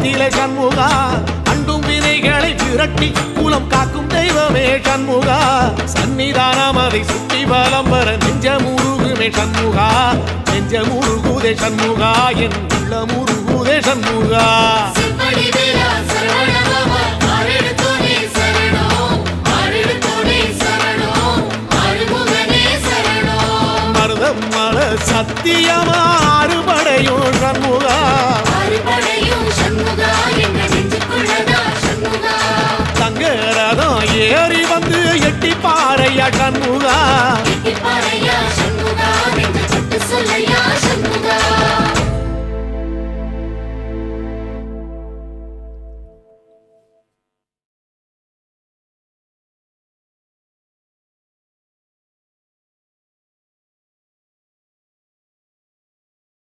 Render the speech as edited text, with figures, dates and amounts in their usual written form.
கோலத்திலே சண்முகா அண்டும் வினைகளை விரட்டி குலம் காக்கும் தெய்வமே சண்முகா சன்னிதானம் அதை சுற்றி பலம் வர நெஞ்சமுருகுமே சண்முகா நெஞ்சமுருகுதே சண்முகா என் உள்ள முருகுதே சண்முகா மருதமல சத்தியமா அறுபடையும் சண்முகா தங்க ரதம் ஏறி வந்து எட்டி பாறையா சண்முகா